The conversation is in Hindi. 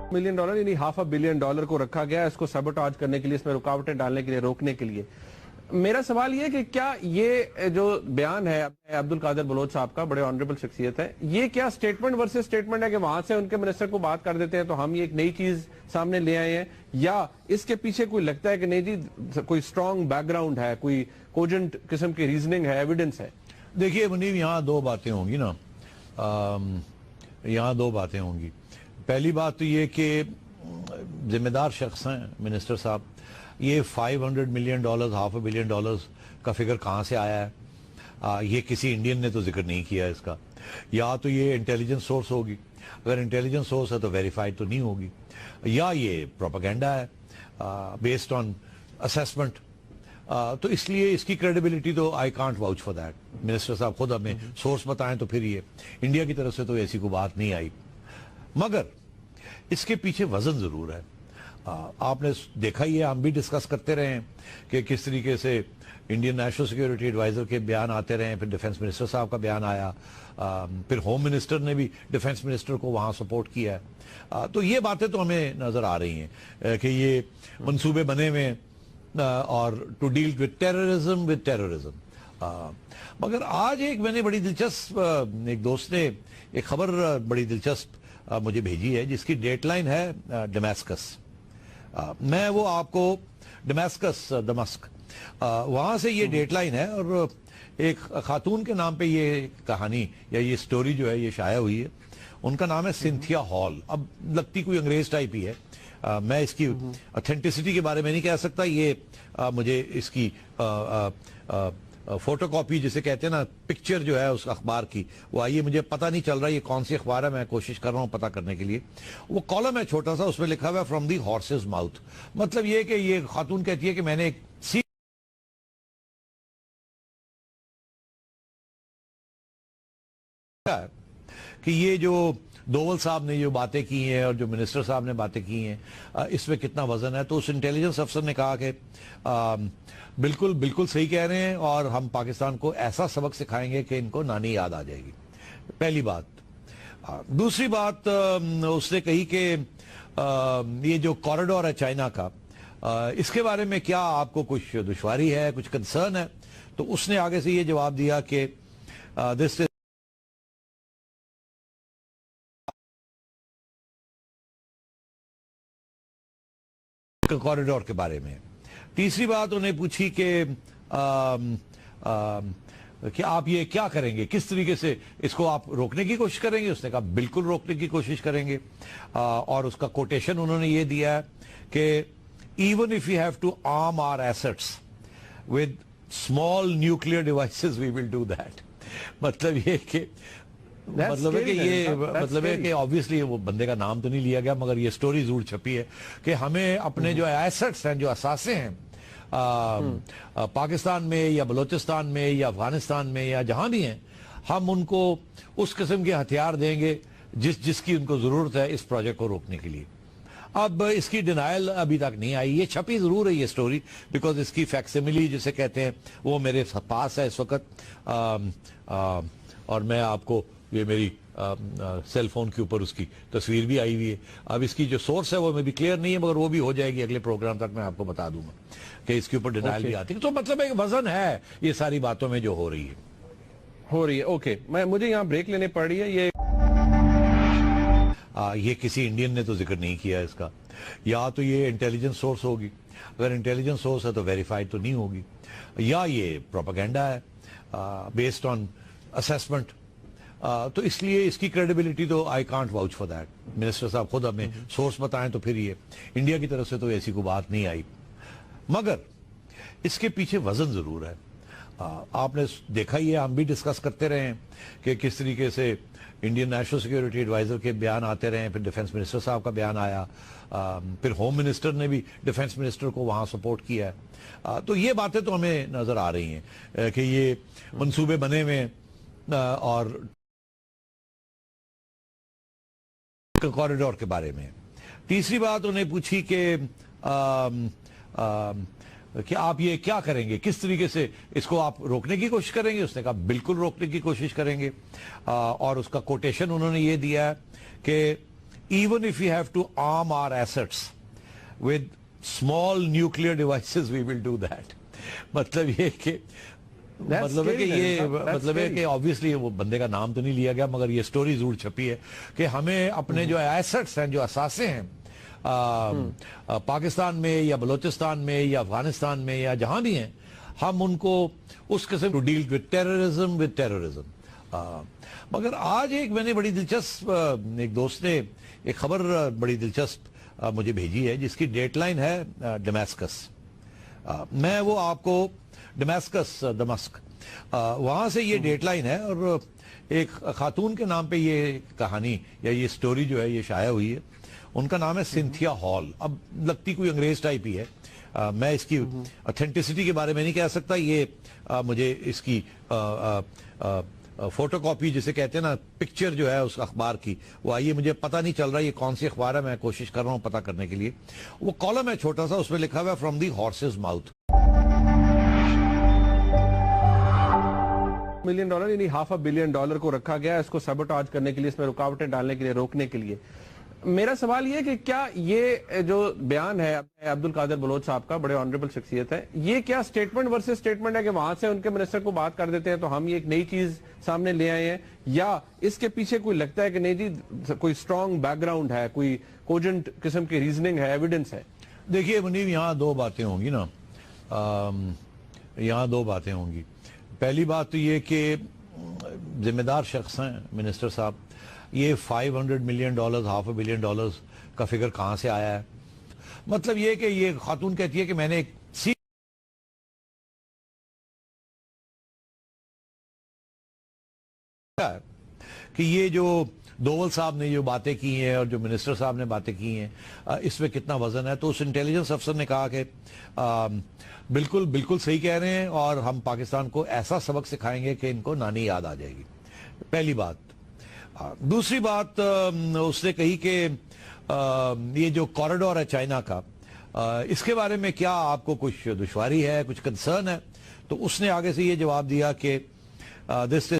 $1 मिलियन यानी $500 मिलियन को रखा गया है इसको सबोटाज करने के लिए, इसमें रुकावटें डालने के लिए, रोकने के लिए। मेरा सवाल ये कि क्या ये जो बयान है अब्दुल कादिर बलोच साहब का, बड़े ऑनरेबल शख्सियत है, ये क्या स्टेटमेंट वर्सेस स्टेटमेंट है कि वहां से उनके मिनिस्टर को बात कर देते हैं तो हम ये एक नई चीज सामने ले आए हैं, या इसके पीछे कोई लगता है कि नहीं जी कोई स्ट्रांग बैकग्राउंड है, कोई कोजेंट किस्म की रीजनिंग है, एविडेंस है? देखिए मुनीब, यहाँ दो बातें होंगी ना, यहाँ दो बातें होंगी। पहली बात तो ये कि जिम्मेदार शख्स हैं मिनिस्टर साहब, ये $500 मिलियन, $500 मिलियन का फिगर कहाँ से आया है? ये किसी इंडियन ने तो जिक्र नहीं किया इसका। या तो ये इंटेलिजेंस सोर्स होगी, अगर इंटेलिजेंस सोर्स है तो वेरीफाइड तो नहीं होगी, या ये प्रोपेगेंडा है बेस्ड ऑन असेसमेंट। तो इसलिए इसकी क्रेडिबिलिटी तो I can't vouch for that. Minister साहब खुद हमें सोर्स बताएं तो फिर ये इंडिया की तरफ से तो ऐसी कोई बात नहीं आई, मगर इसके पीछे वजन जरूर है। आपने देखा ही है, हम भी डिस्कस करते रहे हैं कि किस तरीके से इंडियन नेशनल सिक्योरिटी एडवाइजर के बयान आते रहे, फिर डिफेंस मिनिस्टर साहब का बयान आया, फिर होम मिनिस्टर ने भी डिफेंस मिनिस्टर को वहां सपोर्ट किया है। तो ये बातें तो हमें नजर आ रही हैं कि ये मंसूबे बने हुए हैं और टू डील विद टेररिज्म। मगर आज एक मैंने बड़ी दिलचस्प, एक दोस्त ने एक खबर बड़ी दिलचस्प मुझे भेजी है जिसकी डेडलाइन है दमास्कस। मैं वो आपको दमस्क वहां से ये डेडलाइन है, और एक खातून के नाम पे ये कहानी या ये स्टोरी जो है ये शाया हुई है। उनका नाम है सिंथिया हॉल। अब लगती कोई अंग्रेज टाइप ही है, मैं इसकी ऑथेंटिसिटी के बारे में नहीं कह सकता। ये मुझे इसकी फोटोकॉपी जिसे कहते हैं ना, पिक्चर जो है उस अखबार की वो आई है, मुझे पता नहीं चल रहा ये कौन सी अखबार है, मैं कोशिश कर रहा हूं पता करने के लिए। वो कॉलम है छोटा सा, उसमें लिखा हुआ है फ्रॉम दी हॉर्सेस माउथ। मतलब ये कि ये खातून कहती है कि मैंने एक कि ये जो दोवल साहब ने जो बातें की हैं और जो मिनिस्टर साहब ने बातें की हैं इसमें कितना वजन है। तो उस इंटेलिजेंस अफसर ने कहा कि बिल्कुल बिल्कुल सही कह रहे हैं और हम पाकिस्तान को ऐसा सबक सिखाएंगे कि इनको नानी याद आ जाएगी। पहली बात। दूसरी बात उसने कही कि ये जो कॉरिडोर है चाइना का, इसके बारे में क्या आपको कुछ दुश्वारी है, कुछ कंसर्न है? तो उसने आगे से ये जवाब दिया कि दिस कॉरिडोर के बारे में। तीसरी बात उन्हें पूछी कि आप ये क्या करेंगे, किस तरीके से इसको आप रोकने की कोशिश करेंगे? उसने कहा बिल्कुल रोकने की कोशिश करेंगे। और उसका कोटेशन उन्होंने ये दिया है कि even if you have to arm our assets with small nuclear devices we will do that. मतलब ये कि मतलब है कि ये मतलब है कि ऑब्वियसली वो बंदे का नाम तो नहीं लिया गया, मगर ये स्टोरी जरूर छपी है कि हमें अपने जो एसेट्स हैं, जो असासे हैं पाकिस्तान में या बलूचिस्तान में या अफगानिस्तान में या जहां भी हैं, हम उनको उस किस्म के हथियार देंगे जिसकी उनको जरूरत है इस प्रोजेक्ट को रोकने के लिए। अब इसकी डिनायल अभी तक नहीं आई, ये छपी जरूर है ये स्टोरी, बिकॉज इसकी फैक्सिमिली जिसे कहते हैं वो मेरे पास है इस वक्त। और मैं आपको ये मेरी सेल फोन के ऊपर उसकी तस्वीर भी आई हुई है। अब इसकी जो सोर्स है वो में भी क्लियर नहीं है, मगर वो भी हो जाएगी अगले प्रोग्राम तक, मैं आपको बता दूंगा कि इसके ऊपर डिनाइल भी आती है। तो मतलब एक वजन है ये सारी बातों में जो हो रही है। ओके, मुझे यहाँ ब्रेक लेने पड़ रही है। ये किसी इंडियन ने तो जिक्र नहीं किया इसका। या तो ये इंटेलिजेंस सोर्स होगी, अगर इंटेलिजेंस सोर्स है तो वेरीफाइड तो नहीं होगी, या ये प्रोपेगेंडा है बेस्ड ऑन असेसमेंट। तो इसलिए इसकी क्रेडिबिलिटी तो I can't vouch for that. Minister साहब खुद हमें सोर्स बताएं तो फिर ये इंडिया की तरफ से तो ऐसी कोई बात नहीं आई, मगर इसके पीछे वजन जरूर है। आपने देखा ही है, हम भी डिस्कस करते रहे हैं कि किस तरीके से इंडियन नेशनल सिक्योरिटी एडवाइजर के बयान आते रहे, फिर डिफेंस मिनिस्टर साहब का बयान आया, फिर होम मिनिस्टर ने भी डिफेंस मिनिस्टर को वहां सपोर्ट किया है। तो ये बातें तो हमें नजर आ रही हैं कि ये मंसूबे बने हुए और कॉरिडोर के बारे में। तीसरी बात उन्हें पूछी कि आप ये क्या करेंगे, किस तरीके से इसको आप रोकने की कोशिश करेंगे? उसने कहा बिल्कुल रोकने की कोशिश करेंगे। और उसका कोटेशन उन्होंने ये दिया है कि even if we have to arm our assets with small nuclear devices, we will do that. मतलब ये कि मतलब है कि ये मतलब है कि ऑब्वियसली वो बंदे का नाम तो नहीं लिया गया, मगर ये स्टोरी जरूर छपी है कि हमें अपने जो एसेट्स हैं, जो असासे हैं पाकिस्तान में या बलोचिस्तान में या अफगानिस्तान में या जहां भी हैं, हम उनको उस किस्म टू डील विद टेररिज्म। मगर आज एक मैंने बड़ी दिलचस्प एक दोस्त ने एक खबर बड़ी दिलचस्प मुझे भेजी है, जिसकी डेटलाइन है दमास्कस। मैं वो आपको दमस्क वहां से ये डेटलाइन है, और एक खातून के नाम पे ये कहानी या ये स्टोरी जो है ये शाया हुई है। उनका नाम है सिंथिया हॉल। अब लगती कोई अंग्रेज टाइप ही है, मैं इसकी ऑथेंटिसिटी के बारे में नहीं कह सकता। ये मुझे इसकी फोटोकॉपी जिसे कहते हैं ना, पिक्चर जो है उस अखबार की वो आई है, मुझे पता नहीं चल रहा ये कौन सी अखबार है, मैं कोशिश कर रहा हूं पता करने के लिए। वो कॉलम है छोटा सा, उसमें लिखा हुआ है from the horses mouth. $1 million यानी $500 मिलियन को रखा गया है इसको सबोटाज करने के लिए, इसमें रुकावटें डालने के लिए, रोकने के लिए। मेरा सवाल ये कि क्या ये जो बयान है अब्दुल कादिर बलोच साहब का, बड़े ऑनरेबल शख्सियत है, ये क्या स्टेटमेंट वर्सेस स्टेटमेंट है कि वहां से उनके मिनिस्टर को बात कर देते हैं तो हम ये एक नई चीज सामने ले आए हैं, या इसके पीछे कोई लगता है कि नहीं जी कोई स्ट्रांग बैकग्राउंड है, कोई कोजेंट किस्म की रीजनिंग है, एविडेंस है? देखिए मुनीब, यहाँ दो बातें होंगी ना, यहाँ दो बातें होंगी। पहली बात तो ये कि जिम्मेदार शख्स हैं मिनिस्टर साहब, ये $500 मिलियन, $500 मिलियन का फिगर कहां से आया है? मतलब ये कि ये खातून कहती है कि मैंने एक कि ये जो दोवल साहब ने जो बातें की हैं और जो मिनिस्टर साहब ने बातें की हैं, इसमें कितना वजन है। तो उस इंटेलिजेंस अफसर ने कहा कि बिल्कुल बिल्कुल सही कह रहे हैं, और हम पाकिस्तान को ऐसा सबक सिखाएंगे कि इनको नानी याद आ जाएगी। पहली बात। दूसरी बात उसने कही कि ये जो कॉरिडोर है चाइना का, इसके बारे में क्या आपको कुछ दुश्वारी है, कुछ कंसर्न है? तो उसने आगे से ये जवाब दिया कि दिस